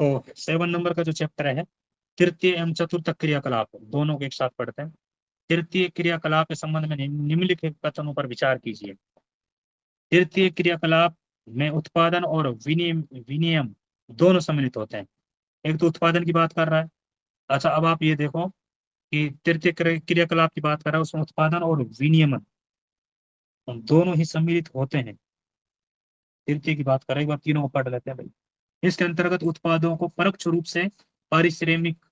तो 7 नंबर का जो चैप्टर है, तृतीय एवं चतुर्थ क्रियाकलाप, दोनों को एक साथ पढ़ते हैं। तृतीय क्रियाकलाप के संबंध में निम्नलिखित कथनों पर विचार कीजिए। तृतीय क्रियाकलाप में उत्पादन और विनियम दोनों सम्मिलित होते हैं। एक तो उत्पादन की बात कर रहा है। अच्छा, अब आप ये देखो कि तृतीय क्रियाकलाप की बात कर रहा है, उसमें उत्पादन और विनियमन दोनों ही सम्मिलित होते हैं। तृतीय की बात कर रहे हैं, एक बार तीनों को पढ़ लेते हैं भाई। इसके अंतर्गत उत्पादों को परोक्ष रूप से पारिश्रमिक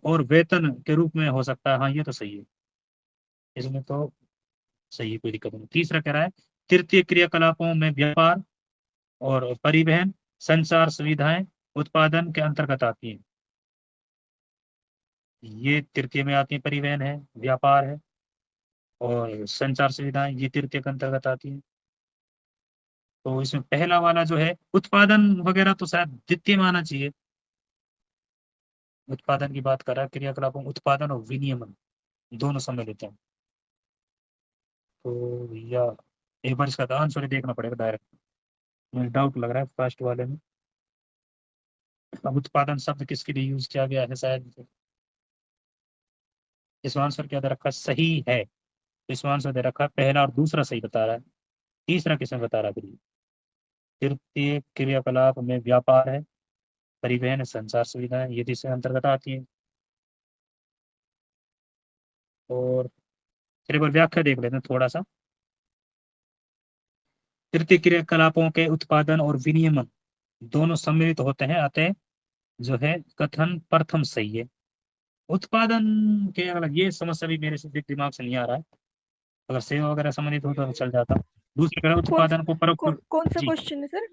और वेतन के रूप में हो सकता है। हाँ, ये तो सही है, इसमें तो सही है, कोई दिक्कत नहीं। तीसरा कह रहा है, तृतीय क्रियाकलापों में व्यापार और परिवहन, संचार सुविधाएं उत्पादन के अंतर्गत आती हैं। ये तृतीय में आती है, परिवहन है, व्यापार है और संचार सुविधाएं, ये तृतीय के अंतर्गत आती है। तो इसमें पहला वाला जो है उत्पादन वगैरह तो शायद द्वितीय माना चाहिए। उत्पादन की बात कर रहा है, क्रियाकलापों उत्पादन और विनियमन दोनों सम्मिलित हैं। तो या एक बार इसका आंसर देखना पड़ेगा डायरेक्ट, मुझे डाउट लग रहा है फर्स्ट वाले में। अब उत्पादन शब्द किसके लिए यूज किया गया है, शायद इस आंसर क्या दे रखा है, सही है। तो इस आंसर दे रखा है पहला और दूसरा सही बता रहा है। तीसरा किसमें बता रहा है फिर? तृतीय क्रियाकलाप में व्यापार है, परिवहन, संचार सुविधाएं, ये इसके अंतर्गत आती है। और फिर एक बार व्याख्या देख लेते हैं थोड़ा सा। तृतीय क्रियाकलापों के उत्पादन और विनियमन दोनों सम्मिलित होते हैं, अतः जो है कथन प्रथम सही है। उत्पादन के अलग ये समस्या भी मेरे से दिमाग से नहीं आ रहा है। अगर सेवा वगैरह संबंधित होता तो चल जाता। दूसरी तरह कौन उत्पादन को परोक्ष। कौन सा जी, क्वेश्चन है सर?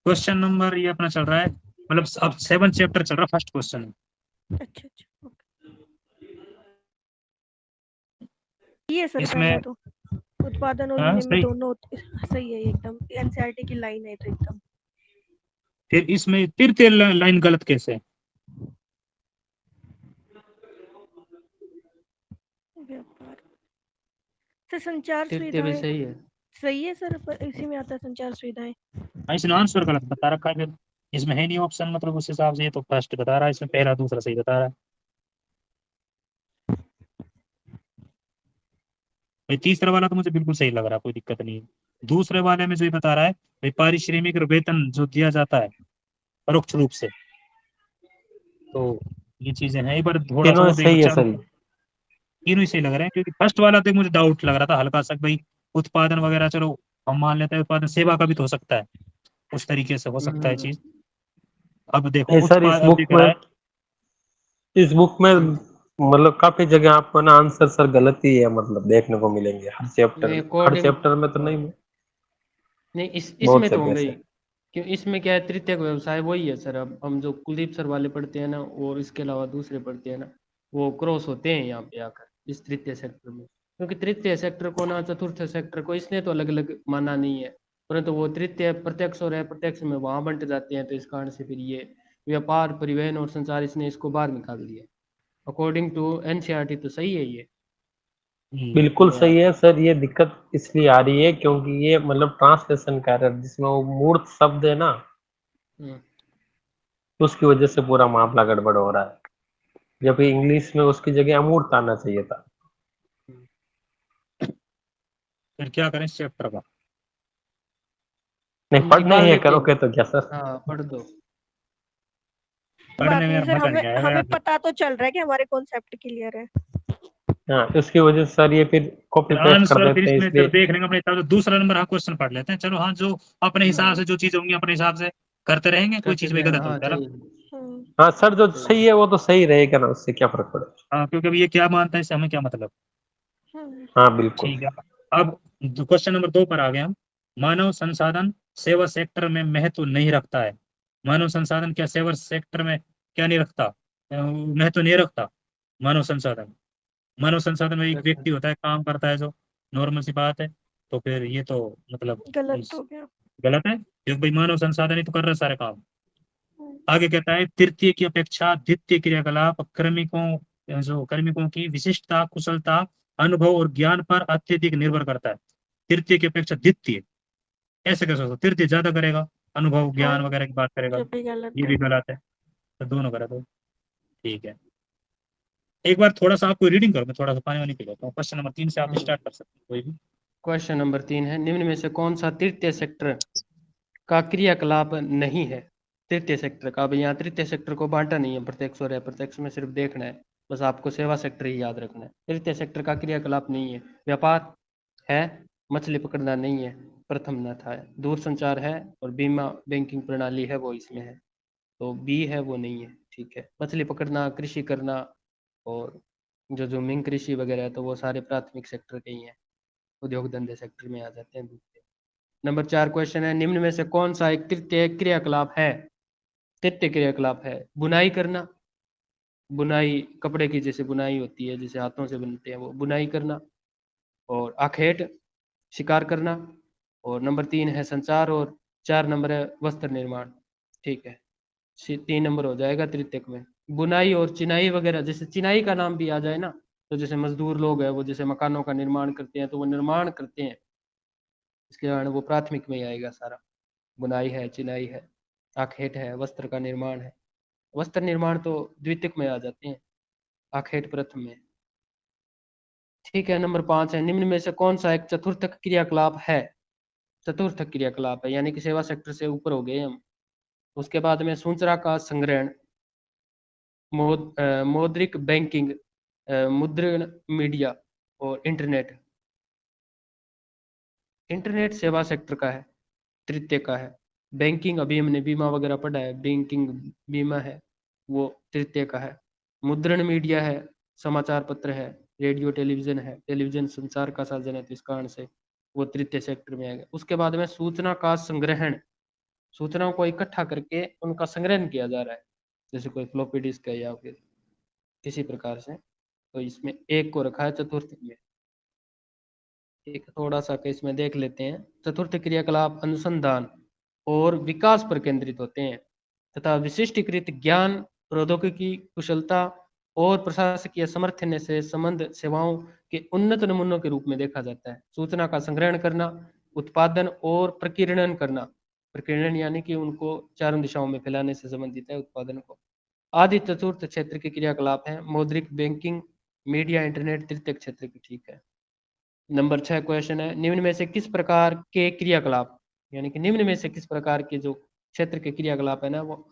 क्वेश्चन नंबर ये अपना चल रहा है, मतलब अब 7 चैप्टर चल रहा है, फर्स्ट क्वेश्चन। अच्छा अच्छा, ये सर पहला इसमें तो उत्पादन और हाँ विनिमय सही। दोनों सही है एकदम, एनसीईआरटी की लाइन है तो एकदम। फिर इसमें तृतीय लाइन गलत कैसे है? व्यापार सर, संचार तृतीय भी सुविधाएं सही है। सही है सर, पर इसी में आता है संचार सुविधाएं। हाँ, इसने आंसर गलत बता रखा है फिर। इसमें है नहीं ऑप्शन, मतलब उस हिसाब से ये तो फर्स्ट बता रहा है, इसमें पहला दूसरा सही बता रहा है। भाई तीसरा वाला तो मुझे बिल्कुल सही लग रहा है, कोई दिक्कत नहीं है। दूसरे वाले में जो ये बता रहा है भाई, पारिश्रमिक और वेतन जो दिया जाता है परोक्ष रूप से, तो ये चीजें हैं। एक बार थोड़ा सा तीनों और देख लो, सही है चलो सर। तीनों ही सही लग रहे हैं। क्योंकि फर्स्ट वाला तो मुझे डाउट लग रहा था हल्का सा, भाई उत्पादन वगैरह चलो हम मान लेते हैं, उत्पादन सेवा का भी तो हो सकता है, उस तरीके से हो सकता है हम्म, चीज। अब देखो नहीं सर, उत्पाद, अब दिख रहा है। इस बुक में मतलब काफी जगह आपको ना आंसर सर गलत ही है, मतलब देखने को मिलेंगे नहीं हर अकॉर्डिंग, चैप्टर में तो हाँ नहीं, नहीं बहुत इसमें से तो होंगे केस ही। है। क्यों, इसमें क्या है, तृतीयक व्यवसाय वही है सर। अब हम जो कुलदीप सर वाले पढ़ते हैं ना, और इसके अलावा दूसरे पढ़ते हैं ना, वो क्रॉस होते हैं यहाँ पे आकर इस तृतीय सेक्टर में। क्योंकि तृतीय सेक्टर को ना चतुर्थ सेक्टर को इसने तो अलग अलग माना नहीं है, परंतु वो तृतीय प्रत्यक्ष और अप्रत्यक्ष में वहां बंट जाते हैं, तो इस कारण से फिर ये व्यापार, परिवहन और संचार इसने इसको बाहर निकाल दिया। अकॉर्डिंग टू एनसीईआरटी तो सही है ये। बिल्कुल सही है सर। ये दिक्कत इसलिए आ रही है क्योंकि ये मतलब ट्रांसलेशन का एरर, जिसमें वो मूर्त शब्द है ना, हम्म, उसकी वजह से पूरा मामला गड़बड़ हो रहा है। जबकि इंग्लिश में उसकी जगह अमूर्त आना चाहिए था। हम्म। फिर क्या करें इस चैप्टर का? नहीं, हम पढ़ने निकाल ही लेते हैं। करोगे तो क्या सर। हाँ पढ़ दो। पढ़ने बात में नहीं यार सर, मजा हमें नहीं आएगा हमें यार। पता तो चल रहा है कि हमारे कॉन्सेप्ट क्लियर है। हाँ, उसकी वजह से सर ये फिर कॉपी फिर पेस्ट कर आंसर फिर देते हैं इसमें चलो इसलिए। देख लेंगे अपने हिसाब से। दूसरा नंबर हाँ क्वेश्चन पढ़ लेते हैं, चलो हाँ, जो अपने हिसाब हाँ से जो चीजें होंगी अपने हिसाब से करते रहेंगे, कोई करते चीज भी जाए, गलत हाँ होता है ना। चाहिए। हम्म। हाँ सर, जो सही सही है वो तो सही रहेगा ना, उससे क्या फर्क पड़ेगा। हाँ, क्योंकि अब ये क्या मानता है इससे हमें क्या मतलब। हम्म। हाँ बिल्कुल। ठीक है। अब क्वेश्चन नंबर 2 पर आ गए हम। मानव संसाधन सेवा सेक्टर में महत्व नहीं रखता है। मानव संसाधन क्या सेवा सेक्टर में क्या नहीं रखता, महत्व नहीं रखता? मानव संसाधन, मानव संसाधन में एक है। व्यक्ति होता है, काम करता है जो, नॉर्मल सी बात है। तो फिर ये तो मतलब गलत हो गया। गलत है, क्योंकि भाई मानव संसाधन ही तो कर रहा है सारे काम। हम्म। आगे कहता है तृतीय की अपेक्षा द्वितीय क्रियाकलाप कार्मिकों की विशिष्टता, कुशलता, अनुभव और ज्ञान पर अत्यधिक निर्भर करता है। तृतीय की अपेक्षा द्वितीय, ऐसे कैसे हो सकता है? तृतीय ज्यादा करेगा। अनुभव ज्ञान हाँ, वगैरह की बात करेगा, ये भी गलत ये है। भी गलत है, तो दोनों गलत हो। ठीक है, एक बार थोड़ा सा आपको रीडिंग करो, मैं थोड़ा सा पानी वानी पी लेता हूँ। क्वेश्चन नंबर 3 से आप स्टार्ट कर सकते हैं कोई भी। क्वेश्चन नंबर 3 है, निम्न में से कौन सा तृतीय सेक्टर का क्रियाकलाप नहीं है? तृतीय सेक्टर का, अब यहाँ तृतीय सेक्टर को बांटा नहीं है प्रत्यक्ष और अप्रत्यक्ष में, सिर्फ देखना है, बस आपको सेवा सेक्टर ही याद रखना है। तृतीय सेक्टर का क्रियाकलाप नहीं है, व्यापार है, मछली पकड़ना नहीं है, प्रथम न था, दूर संचार है, और बीमा बैंकिंग प्रणाली है वो इसमें है, तो बी है वो नहीं है। ठीक है, मछली पकड़ना, कृषि करना, और जो जूमिंग कृषि वगैरह है, तो वो सारे प्राथमिक सेक्टर के ही हैं, उद्योग धंधे सेक्टर में आ जाते हैं। नंबर 4 क्वेश्चन है, निम्न में से कौन सा एक तृतीय क्रियाकलाप है? तृतीय क्रियाकलाप है बुनाई करना, बुनाई कपड़े की जैसे बुनाई होती है, जैसे हाथों से बनते हैं वो बुनाई करना, और आखेट शिकार करना, और नंबर 3 है संचार, और 4 नंबर है वस्त्र निर्माण। ठीक है, 3 नंबर हो जाएगा तृतीयक में। बुनाई और चिनाई वगैरह, जैसे चिनाई का नाम भी आ जाए ना, तो जैसे मजदूर लोग हैं वो जैसे मकानों का निर्माण करते हैं, तो वो निर्माण करते हैं, इसके कारण वो प्राथमिक में ही आएगा सारा। बुनाई है, चिनाई है, आखेट है, वस्त्र का निर्माण है। वस्त्र निर्माण तो द्वितीयक में आ जाते हैं, आखेट प्रथम में। ठीक है, नंबर 5 है, निम्न में से कौन सा एक चतुर्थक क्रियाकलाप है? चतुर्थक क्रियाकलाप है, यानी कि सेवा सेक्टर से ऊपर हो गए हम। उसके बाद में सूचना का संग्रहण, मौद्रिक बैंकिंग, मुद्रण मीडिया, और इंटरनेट। इंटरनेट सेवा सेक्टर का है, तृतीय का है। बैंकिंग अभी हमने बीमा वगैरह पढ़ा है, बैंकिंग बीमा है, वो तृतीय का है। मुद्रण मीडिया है, समाचार पत्र है, रेडियो टेलीविजन है, टेलीविजन संचार का साधन है, तो इस कारण से वो तृतीय सेक्टर में आएगा। उसके बाद में सूचना का संग्रहण, सूचनाओं को इकट्ठा करके उनका संग्रहण किया जा रहा है, जैसे कोई फ्लॉपी डिस्क है या फिर किसी प्रकार से, तो इसमें एक को रखा है चतुर्थ में। एक थोड़ा सा केस में देख लेते हैं। चतुर्थ क्रियाकलाप अनुसंधान और विकास पर केंद्रित होते हैं, तथा विशिष्टीकृत ज्ञान, प्रौद्योगिकी कुशलता और प्रशासकीय समर्थन से संबंध सेवाओं के उन्नत नमूनों के रूप में देखा जाता है। सूचना का संग्रहण करना, उत्पादन और प्रकीर्णन करना, प्रकीर्णन यानी कि उनको चारों दिशाओं में फैलाने से संबंधित है उत्पादन को, आदि चतुर्थ क्षेत्र के क्रियाकलाप हैं। मौद्रिक बैंकिंग, मीडिया, इंटरनेट तृतीय क्षेत्र की। ठीक है, नंबर 6 क्वेश्चन है, निम्न में से किस प्रकार के क्रियाकलाप, यानी कि निम्न में से किस प्रकार के जो क्षेत्र के क्रियाकलाप है ना, वो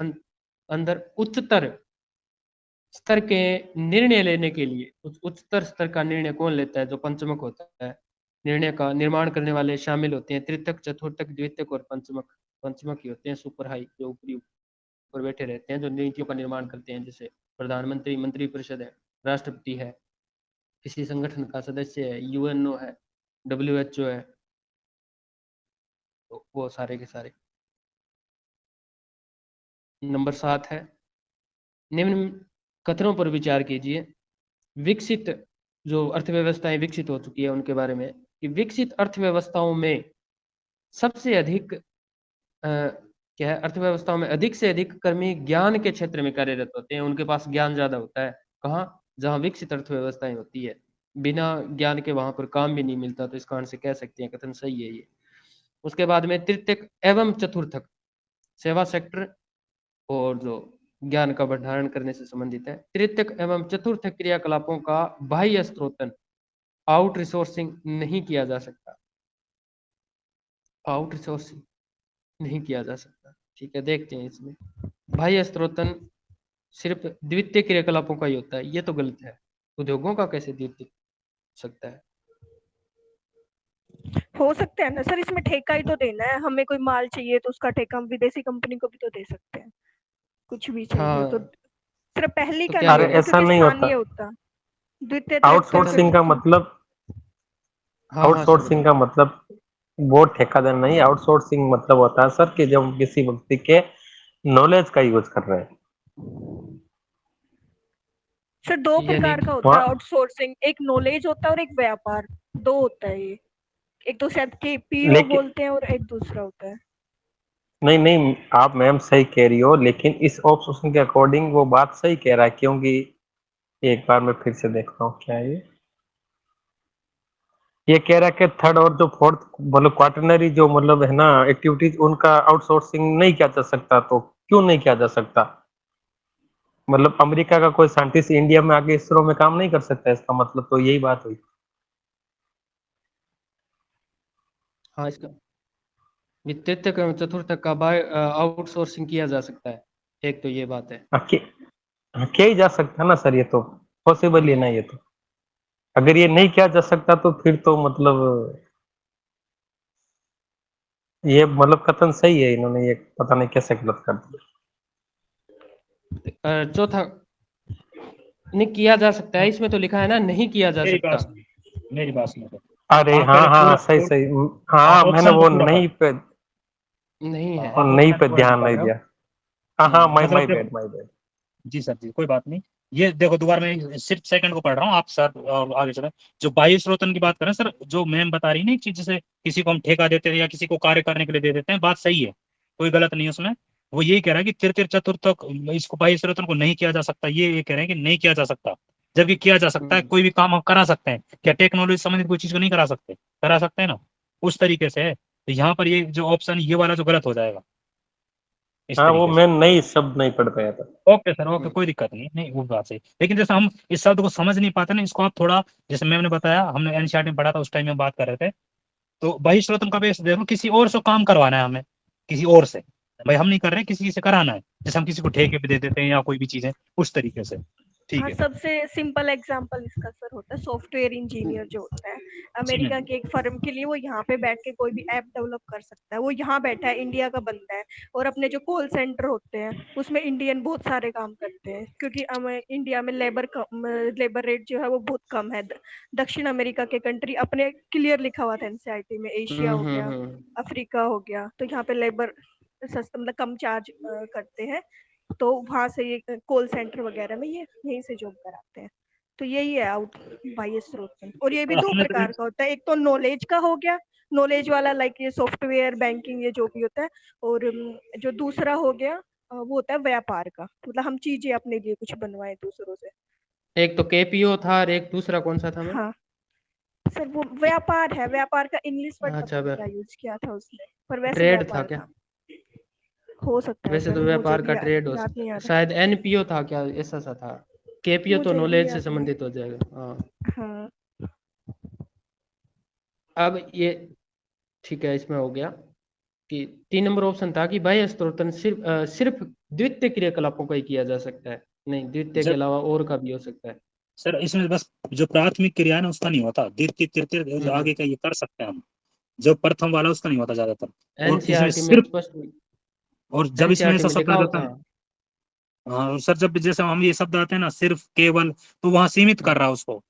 अंदर उच्चतर स्तर के निर्णय लेने के लिए, उच्चतर स्तर का निर्णय कौन लेता है? जो पंचमक होता है, निर्णय का निर्माण करने वाले शामिल होते हैं तृतीयक, चतुर्थक, द्वितीयक और पंचमक। पंचमक ही होते हैं सुपर हाई, जो ऊपरी ऊपर बैठे रहते हैं, जो नीतियों का निर्माण करते हैं, जैसे प्रधानमंत्री, मंत्री परिषद है, राष्ट्रपति है, किसी संगठन का सदस्य है, यूएनओ है, डब्ल्यूएचओ है, तो वो सारे के सारे। नंबर 7 है, निम्न कथनों पर विचार कीजिए। विकसित जो अर्थव्यवस्थाएं विकसित हो चुकी है उनके बारे में, कि विकसित अर्थव्यवस्थाओं में सबसे अधिक क्या है, अर्थव्यवस्थाओं में अधिक से अधिक कर्मी ज्ञान के क्षेत्र में कार्यरत होते हैं, उनके पास ज्ञान ज्यादा होता है। कहाँ? जहाँ विकसित अर्थव्यवस्थाएं होती है, बिना ज्ञान के वहां पर काम भी नहीं मिलता, तो इस कारण से कह सकते हैं कथन सही है ये। उसके बाद में तृतीयक एवं चतुर्थक, सेवा सेक्टर और जो ज्ञान का भंडारण करने से संबंधित है। तृतीयक एवं चतुर्थ क्रियाकलापों का बाह्य स्त्रोतन, आउट रिसोर्सिंग नहीं किया जा सकता, आउट रिसोर्सिंग नहीं किया जा सकता। ठीक है, देखते हैं इसमें बाह्य स्त्रोतन सिर्फ द्वितीय क्रियाकलापों का ही होता है, ये तो गलत है। उद्योगों का कैसे द्वितीय हो सकता है? हो सकता है ना सर, इसमें ठेका ही तो देना है, हमें कोई माल चाहिए तो उसका ठेका हम विदेशी कंपनी को भी तो दे सकते हैं। कुछ भी चाहिए तो हाँ, सिर्फ पहली तो का क्या नहीं अरे होता, ऐसा क्योंकि नहीं होता। स्थानीय होता, द्वितीय तृतीय कथन, आउटसोर्सिंग का चतुर्थ। मतलब, हाँ हाँ सर आउटसोर्सिंग बताइए। का मतलब वो ठेकेदार नहीं, आउटसोर्सिंग मतलब होता है सर कि जब किसी व्यक्ति के नॉलेज का यूज कर रहे हैं। सर दो यानी प्रकार का होता है वहाँ आउटसोर्सिंग, एक नॉलेज होता है और एक व्यापार, दो होता है ये। एक तो शायद के पीओ लेकिन बोलते हैं और एक दूसरा होता है। नहीं नहीं, आप मैम सही कह रही हो, लेकिन इस आउटसोर्सिंग के अकॉर्डिंग वो बात सही कह रहा है, क्योंकि एक बार मैं फिर से देखता हूँ क्या है ये। ये कह रहा है कि थर्ड और जो फोर्थ मतलब क्वार्टरनरी जो मतलब है ना एक्टिविटीज, उनका आउटसोर्सिंग नहीं किया जा सकता, तो क्यों नहीं किया जा सकता? मतलब अमेरिका का कोई साइंटिस्ट इंडिया में आके इसरो में काम नहीं कर सकता, इसका मतलब तो यही बात हुई। हाँ, इसका तृतीयक एवं चतुर्थक का बाय आउटसोर्सिंग किया जा सकता है, एक तो ये बात है। हाँ, किया ही जा सकता है ना सर, ये तो पॉसिबल ही है ना ये तो। अगर ये नहीं किया जा सकता तो फिर तो मतलब ये मतलब कथन सही है, इन्होंने ये पता नहीं कैसे गलत कर दिया। चौथा नहीं किया जा सकता है, इसमें तो लिखा है ना नहीं किया जा मेरी सकता। बात सुनो, मेरी बात सुनो तो। अरे आप हाँ पहले हाँ, पूरा सही सही। हाँ, मैंने ऑप्शन को वो पूरा नहीं करो। पे नहीं है। और नहीं ऑप्शन पे पूरा नहीं ध्यान कर नहीं रहे हो। दिया। हाँ हाँ, माई मतलब माई देखो, बैड, माई बैड। जी सर जी, कोई बात नहीं। ये देखो दोबारा मैं सिर्फ सेकंड को पढ़ रहा हूँ, आप सर और आगे चले। जो बाह्य स्रोतन की बात करें सर, जो मैम बता रही है ना, एक चीज जैसे किसी को हम ठेका देते हैं या किसी को कार्य करने के लिए दे देते हैं, बात सही है, कोई गलत नहीं है उसमें। वो यही कह रहा है कि तृतीय चतुर्थ इसको बाह्य स्रोतन को नहीं किया जा सकता, ये कह रहे हैं कि नहीं किया जा सकता, जबकि किया जा सकता है। कोई भी काम हम करा सकते हैं, क्या टेक्नोलॉजी संबंधित कोई चीज को नहीं करा सकते? करा सकते हैं ना, उस तरीके से है। तो यहाँ पर ये जो ऑप्शन ये वाला जो गलत हो जाएगा इस हाँ, वो तरीके से। मैं नई शब्द नहीं पढ़ पाया था। ओके सर, ओके, कोई दिक्कत नहीं, नहीं वो बात सही। लेकिन जैसे हम इस शब्द को समझ नहीं पाते ना, इसको आप थोड़ा, जैसे मैम ने बताया, हमने एनसीईआरटी में पढ़ा था, उस टाइम में बात कर रहे थे। तो बहिस्रोतन का बेस देखो, किसी और से काम करवाना है हमें, किसी और से। भाई हम नहीं कर रहे, किसी से कराना है, जैसे हम किसी को ठेके पे दे देते हैं या कोई भी चीज है, उस तरीके से। ठीक हाँ, है। सबसे सिंपल एग्जांपल इसका सर होता है सॉफ्टवेयर इंजीनियर जो होता है जी अमेरिका मैम। के एक फर्म के लिए। वो यहाँ पे बैठ के कोई भी ऐप डेवलप कर सकता है। वो यहाँ बैठा है, इंडिया का बंदा है। और अपने जो कॉल सेंटर होते हैं उसमें इंडियन बहुत सारे काम करते हैं, क्योंकि इंडिया में लेबर रेट जो है वो बहुत कम है। दक्षिण अमेरिका के कंट्री अपने क्लियर लिखा हुआ था एनसीईआरटी में, एशिया हो गया, अफ्रीका हो गया, तो यहाँ पे लेबर सस्ता मतलब कम चार्ज करते हैं। तो वहां से ये कॉल सेंटर वगैरह में ये यहीं से जॉब कराते हैं। तो यही है आउट बाह्य स्रोत में। और ये भी दो हमने तो प्रकार का होता है, एक तो नॉलेज का हो गया, नॉलेज वाला लाइक ये सॉफ्टवेयर बैंकिंग ये जो भी होता है। और जो दूसरा हो गया वो होता है व्यापार का, मतलब हम चीजें अपने लिए कुछ बनवाएं दूसरों से। एक तो केपीओ था और एक दूसरा कौन सा था मैं? हाँ सर, वो व्यापार है। व्यापार का इंग्लिश वर्ड पता अच्छा, नहीं क्या यूज किया था उसने, पर वैसे ट्रेड था व्यापार क्या? था। हो सकता है वैसे सर, तो मुझे व्यापार भी का ट्रेड हो याद सकता नहीं आ है, रहा। शायद एनपीओ था क्या, ऐसा सा था। केपीओ तो मुझे भी नॉलेज से याद नहीं। संबंधित हो जाएगा। हाँ। हाँ अब ये ठीक है, इसमें हो गया कि 3 नंबर ऑप्शन था कि बाह्य स्त्रोतन सिर्फ द्वितीय क्रियाकलापों का ही किया जा सकता है। नहीं, द्वितीय के जब अलावा और का भी हो सकता है। सर इसमें बस जो प्राथमिक क्रिया है ना उसका नहीं होता, द्वितीय तृतीय जो हम्म। आगे का ये कर सकते हैं हम। जो प्रथम वाला उसका नहीं होता ज्यादातर। और इसमें एनसीईआरटी में सिर्फ, स्पष्ट, और जब इसमें एनसीईआरटी ऐसा में शब्द लिखा आ जाता होता है, है। हाँ, और सर जब जैसे हम ये शब्द आते हैं ना, सिर्फ केवल, तो वहां सीमित कर रहा है उसको।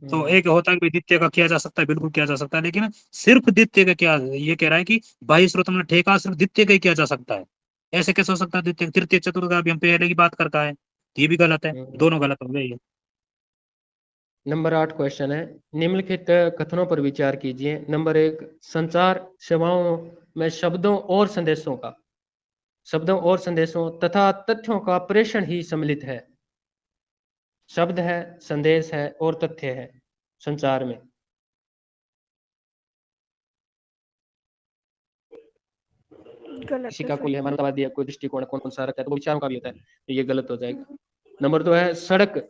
तो हम्म। एक होता है कि द्वितीय का किया जा सकता है, बिल्कुल किया जा सकता है, लेकिन सिर्फ द्वितीय का क्या, ये कह रहा है कि बाह्य स्रोत में ठेका सिर्फ द्वितीय का ही किया जा सकता है। ऐसे कैसे हो सकता है? द्वितीय तृतीय चतुर्थ का अभी हम पहले की बात करता है, तो ये भी गलत है, हम्म। दोनों गलत हो गए ये। नंबर 8 क्वेश्चन है, निम्नलिखित कथनों पर विचार कीजिए। नंबर 1, संचार सेवाओं में शब्दों और संदेशों तथा तथ्यों का प्रेषण ही सम्मिलित है। शब्द है, संदेश है और तथ्य है संचार में। गलत किसी है का सर। कोई है मानवतावादी है, कोई दृष्टिकोण कौन कौन सा रखा है, तो वो विचारों का भी होता है, तो ये गलत हो जाएगा। नंबर 2 है, सड़क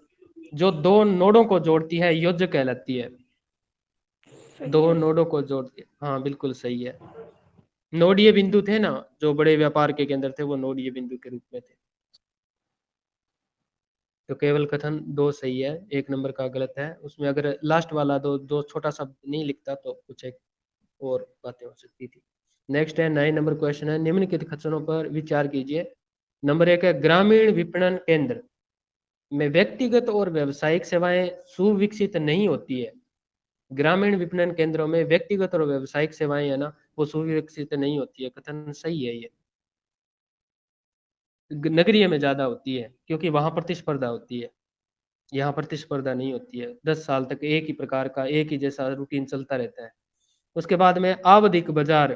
जो दो नोडों को जोड़ती है योज्य कहलाती है। सही दो है। नोडों को जोड़ती है, हाँ बिल्कुल सही है। नोडीय बिंदु थे ना, जो बड़े व्यापार के केंद्र थे, वो नोडीय बिंदु के रूप में थे। तो केवल कथन 2 सही है, 1 नंबर का गलत है। उसमें अगर लास्ट वाला दो छोटा सा नहीं लिखता तो कुछ एक और बातें हो सकती थी। नेक्स्ट है 9 नंबर क्वेश्चन है, निम्नलिखित कथनों पर विचार कीजिए। नंबर 1 है, ग्रामीण विपणन केंद्र में व्यक्तिगत और व्यावसायिक सेवाएं सुविकसित नहीं होती है। ग्रामीण विपणन केंद्रों में व्यक्तिगत और व्यावसायिक सेवाएं है ना, वो सुविकसित नहीं होती है। कथन सही है ये। नगरीय में ज्यादा होती है क्योंकि वहां प्रतिस्पर्धा होती है, यहाँ प्रतिस्पर्धा नहीं होती है। 10 साल तक एक ही प्रकार का एक ही जैसा रूटीन चलता रहता है। उसके बाद में आवधिक बाजार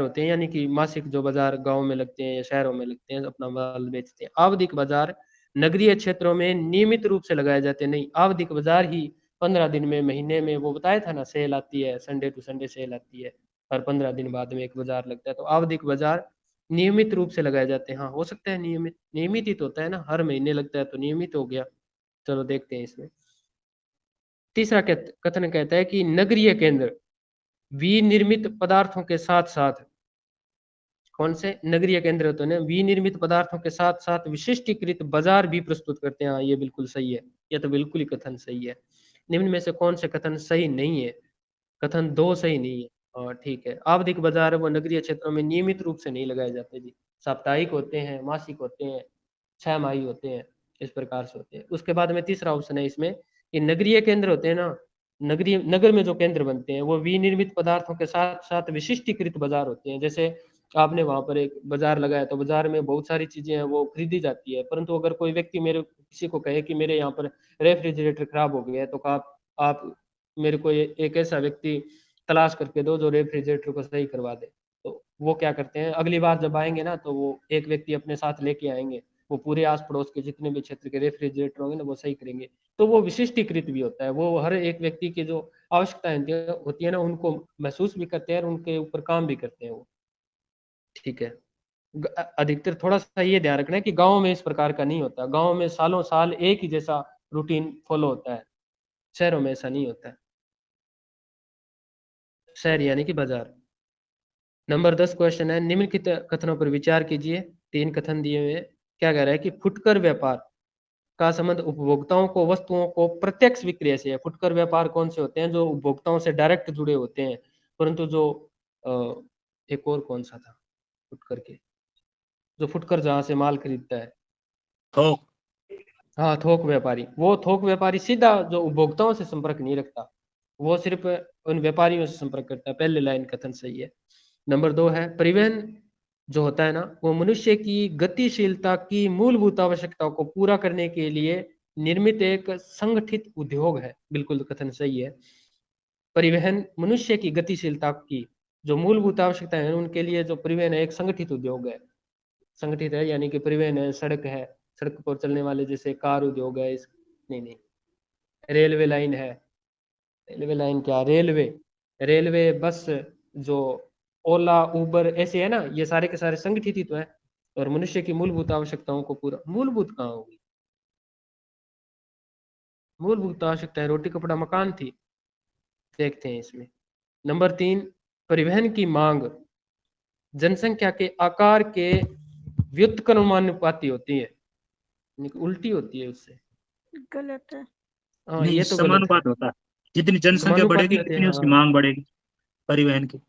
होते हैं, यानी कि मासिक जो बाजार गांव में लगते हैं या शहरों में लगते हैं, अपना माल बेचते हैं। आवधिक बाजार नगरीय क्षेत्रों में नियमित रूप से लगाए जाते हैं। नहीं, आवधिक बाजार ही 15 दिन में, महीने में, वो बताया था ना सेल आती है, संडे टू संडे सेल आती है, हर 15 दिन बाद में एक बाजार लगता है। तो आवधिक बाजार नियमित रूप से लगाए जाते हैं। हाँ, हो सकता है नियमित, नियमित ही तो होता है ना, हर महीने लगता है तो नियमित हो गया। चलो देखते हैं इसमें। तीसरा कथन कहता है कि नगरीय केंद्र विनिर्मित पदार्थों के साथ साथ, कौन से नगरीय केंद्र होते हैं, विनिर्मित पदार्थों के साथ साथ विशिष्टीकृत बाजार भी प्रस्तुत करते हैं। हाँ, ये बिल्कुल सही है, ये तो बिल्कुल ही कथन सही है। निम्न में से कौन से कथन सही नहीं है? कथन 2 सही नहीं है। और ठीक है, आवधिक बाजार वो नगरीय क्षेत्रों में नियमित रूप से नहीं लगाए जाते जी, साप्ताहिक होते हैं, मासिक होते हैं, 6 माही होते हैं, इस प्रकार से होते हैं। उसके बाद में तीसरा ऑप्शन है इसमें कि नगरीय केंद्र होते हैं ना, नगरीय नगर में जो केंद्र बनते हैं वो विनिर्मित पदार्थों के साथ साथ विशिष्टीकृत बाजार होते हैं। जैसे आपने वहां पर एक बाजार लगाया तो बाजार में बहुत सारी चीजें हैं वो खरीदी जाती है, परंतु अगर कोई व्यक्ति मेरे किसी को कहे कि मेरे यहाँ पर रेफ्रिजरेटर खराब हो गया है, तो आप मेरे को एक ऐसा व्यक्ति तलाश करके दो जो रेफ्रिजरेटर को सही करवा दे। तो वो क्या करते हैं, अगली बार जब आएंगे ना तो वो एक व्यक्ति अपने साथ लेके आएंगे, वो पूरे आस पड़ोस के जितने भी क्षेत्र के रेफ्रिजरेटर होंगे ना वो सही करेंगे। तो वो विशिष्टीकृत भी होता है, वो हर एक व्यक्ति की जो आवश्यकताएं होती है ना उनको महसूस भी करते हैं और उनके ऊपर काम भी करते हैं वो। ठीक है, अधिकतर थोड़ा सा ये ध्यान रखना है कि गाँव में इस प्रकार का नहीं होता, गाँव में सालों साल एक ही जैसा रूटीन फॉलो होता है, शहरों में ऐसा नहीं होता है। शहर यानी कि बाजार। नंबर 10 क्वेश्चन है, निम्नलिखित कथनों पर विचार कीजिए। 3 कथन दिए हुए हैं। क्या कह रहा है कि फुटकर व्यापार का संबंध उपभोक्ताओं को वस्तुओं को प्रत्यक्ष विक्रय से है। फुटकर व्यापार कौन से होते हैं? जो उपभोक्ताओं से डायरेक्ट जुड़े होते हैं। परंतु जो एक और कौन सा था फुटकर के, जो फुटकर जहां से माल खरीदता है, थोक। हाँ थोक व्यापारी, वो थोक व्यापारी सीधा जो उपभोक्ताओं से संपर्क नहीं रखता, वो सिर्फ उन व्यापारियों से संपर्क करता है। पहले लाइन कथन सही है। नंबर 2 है, परिवहन जो होता है ना वो मनुष्य की गतिशीलता की मूलभूत आवश्यकताओं को पूरा करने के लिए निर्मित एक संगठित उद्योग है। बिल्कुल कथन सही है। परिवहन मनुष्य की गतिशीलता की जो मूलभूत आवश्यकताएं हैं उनके लिए जो परिवहन है एक संगठित उद्योग है। संगठित है यानी कि परिवहन है, सड़क है, सड़क पर चलने वाले जैसे कार उद्योग है, इस नहीं नहीं, रेलवे लाइन है, रेलवे लाइन क्या, रेलवे, रेलवे बस, जो ओला उबर ऐसे है ना, ये सारे के सारे संगठित ही तो है। और मनुष्य की मूलभूत आवश्यकताओं को पूरा, मूलभूत कहाँ होगी, मूलभूत आवश्यकताएं रोटी कपड़ा मकान थी। देखते हैं इसमें। नंबर 3, परिवहन की मांग जनसंख्या के आकार के व्युत्क्रमानुपाती होती है, यानी कि उल्टी होती है उससे। गलत है। हाँ नहीं, ये तो गलत है, समानुपात होता है। जितनी जनसंख्या समानुपाती बढ़ेगी होते हैं। उतनी उसकी हाँ, मांग बढ़ेगी परिवहन की।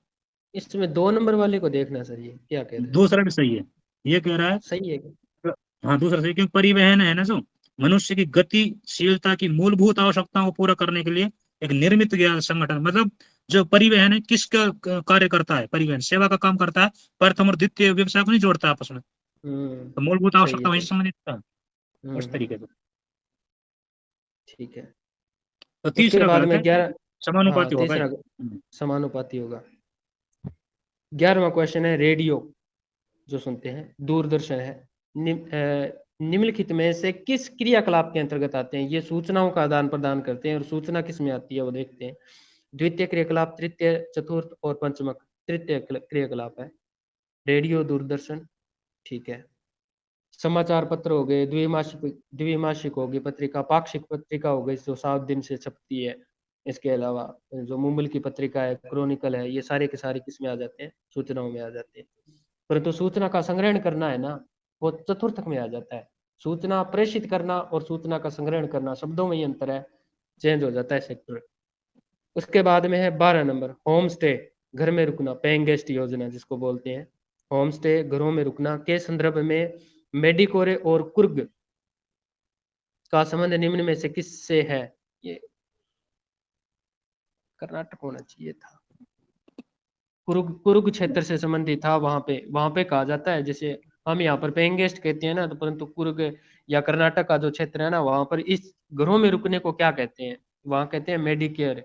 इसमें 2 नंबर वाले को देखना सर, ये क्या कह रहे हैं? दूसरा भी सही है, ये कह रहा है। सही है क्या? हाँ, दूसरा सही, क्योंकि परिवहन है ना जो मनुष्य की गतिशीलता की मूलभूत आवश्यकताओं को पूरा करने के लिए एक निर्मित गया संगठन। मतलब जो परिवहन है किसका कार्य करता है? परिवहन सेवा का काम करता है, प्रथम और द्वितीय व्यवसाय को नहीं जोड़ता आपस में। तो मूलभूत सही है आवश्यकता वहीं से सही। संबंधित था, हम्म उस हम्म, तरीके से। ठीक है। तो उसके तीसरा बाद गलत में है, क्योंकि 11, हाँ समानुपाती होगा ये। तीसरा समानुपाती होगा। 11वां क्वेश्चन है, रेडियो जो सुनते हैं, दूरदर्शन है, निम्नलिखित में से किस क्रियाकलाप के अंतर्गत आते हैं? ये सूचनाओं का आदान प्रदान करते हैं, और सूचना किस में आती है वो देखते हैं। द्वितीय क्रियाकलाप, तृतीय, चतुर्थ और पंचमक। तृतीय क्रियाकलाप है रेडियो दूरदर्शन। ठीक है। समाचार पत्र हो गए, द्विमासिक होगी पत्रिका, पाक्षिक पत्रिका हो गई जो 7 दिन से छपती है। इसके अलावा जो मुंबल की पत्रिका है, क्रॉनिकल है, ये सारे के सारे किस में आ जाते हैं? सूचनाओं में आ जाते हैं। परंतु सूचना का संग्रहण करना है ना, वो चतुर्थक में आ जाता है। सूचना प्रेषित करना और सूचना का संग्रहण करना, शब्दों में ही अंतर है, चेंज हो जाता है सेक्टर। उसके बाद में है 12 नंबर, होम स्टे, घर में रुकना, पेइंग गेस्ट योजना जिसको बोलते हैं। होम स्टे, घरों में रुकना के संदर्भ में मेडिकोरे और कुर्ग का संबंध निम्न में से किससे है? ये कर्नाटक होना चाहिए था। कुरुग क्षेत्र से संबंधित था। वहां पे कहा जाता है, जैसे हम यहाँ पर पेइंग गेस्ट कहते हैं ना, तो परंतु कुर्ग या कर्नाटक का जो क्षेत्र है ना, वहां पर इस घरों में रुकने को क्या कहते हैं? वहां कहते हैं मेडिकेयर।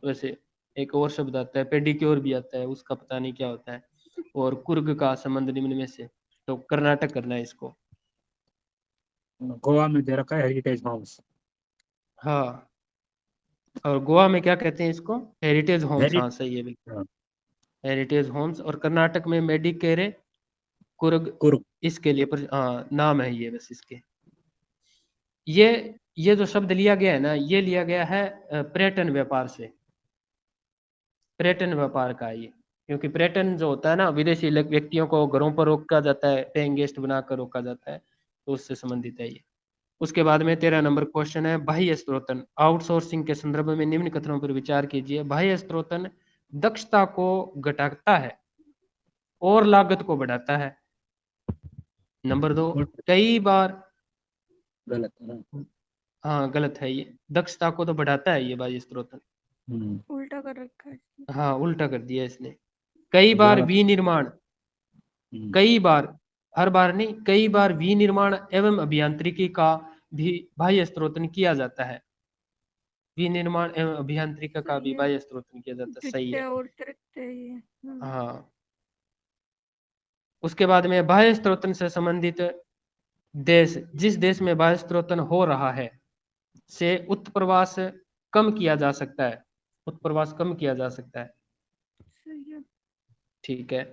वैसे एक और शब्द आता है, पेडिक्योर भी आता है, उसका पता नहीं क्या होता है। और कुर्ग का संबंध निम्न में से, तो कर्नाटक करना है इसको। गोवा में दे रखा है हेरिटेज हाउस। हाँ, और गोवा में क्या कहते हैं इसको? Heritage Holmes. Heri- हाँ सही है बिल्कुल, हाँ, हेरिटेज होम्स। और कर्नाटक में मेडिकेरे कुर्ग, कुर्ग। इसके लिए हाँ नाम है ये बस इसके। ये जो शब्द लिया गया है ना, ये लिया गया है पर्यटन व्यापार से, पर्यटन व्यापार का ये। क्योंकि पर्यटन जो होता है ना, विदेशी व्यक्तियों को घरों पर रोका जाता है, पेइंग गेस्ट बनाकर रोका जाता है, तो उससे संबंधित है ये। उसके बाद में 13 नंबर क्वेश्चन है, बाह्य स्त्रोतन। आउटसोर्सिंग के संदर्भ में निम्न कथनों पर विचार कीजिए। बाह्य स्त्रोतन दक्षता को घटाता है और लागत को बढ़ाता है। नंबर 2, कई बार, गलत है ना? हाँ गलत है ये, दक्षता को तो बढ़ाता है ये बाह्य स्त्रोतन। उल्टा कर रखा है इसने। हाँ उल्टा कर दिया इसने। कई बार ज्यादा। विनिर्माण, कई बार, हर बार नहीं, कई बार विनिर्माण एवं अभियांत्रिकी का भी बाह्य स्त्रोतन किया जाता है। विनिर्माण एवं अभियांत्रिकी का सही भी है, बाह्य स्त्रोतन किया जाता है, सही द्वितीय है। और तृतीय ये। हाँ। उसके बाद में बाह्य स्त्रोतन से संबंधित देश, जिस देश में बाह्य स्त्रोतन हो रहा है से उत्प्रवास कम किया जा सकता है, उत्प्रवास कम किया जा सकता है। सही है। ठीक है।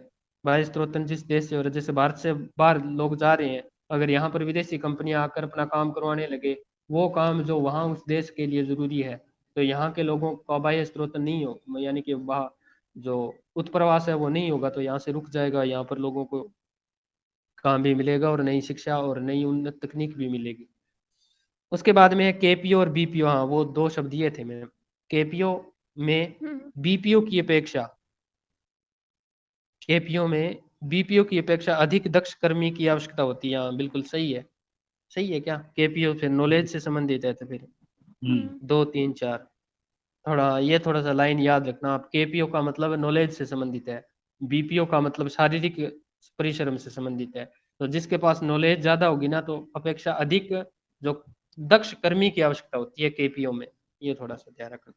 बाह्य स्त्रोतन जिस देश से हो रहा है, जैसे भारत से बाहर लोग जा रहे हैं, अगर यहाँ पर विदेशी कंपनियां आकर अपना काम करवाने लगे, वो काम जो वहाँ उस देश के लिए जरूरी है, तो यहाँ के लोगों का बाह्य स्त्रोतन नहीं हो, यानी कि वहाँ जो उत्प्रवास है वो नहीं होगा, तो यहाँ से रुक जाएगा, यहाँ पर लोगों को काम भी मिलेगा और नई शिक्षा और नई उन्नत तकनीक भी मिलेगी। उसके बाद में है केपीओ और बीपीओ। हाँ वो दो शब्द दिए थे मैंने। केपीओ में बीपीओ की अपेक्षा, केपीओ में बीपीओ की अपेक्षा अधिक दक्ष कर्मी की आवश्यकता होती है। हाँ बिल्कुल सही है। सही है क्या? केपीओ फिर नॉलेज से संबंधित है, तो फिर 2 3 4 थोड़ा सा लाइन याद रखना आप। केपीओ का मतलब नॉलेज से संबंधित है, बीपीओ का मतलब शारीरिक परिश्रम से संबंधित है। तो जिसके पास नॉलेज ज्यादा होगी ना, तो अपेक्षा अधिक जो दक्ष कर्मी की आवश्यकता होती है केपीओ में, ये थोड़ा सा ध्यान रखना।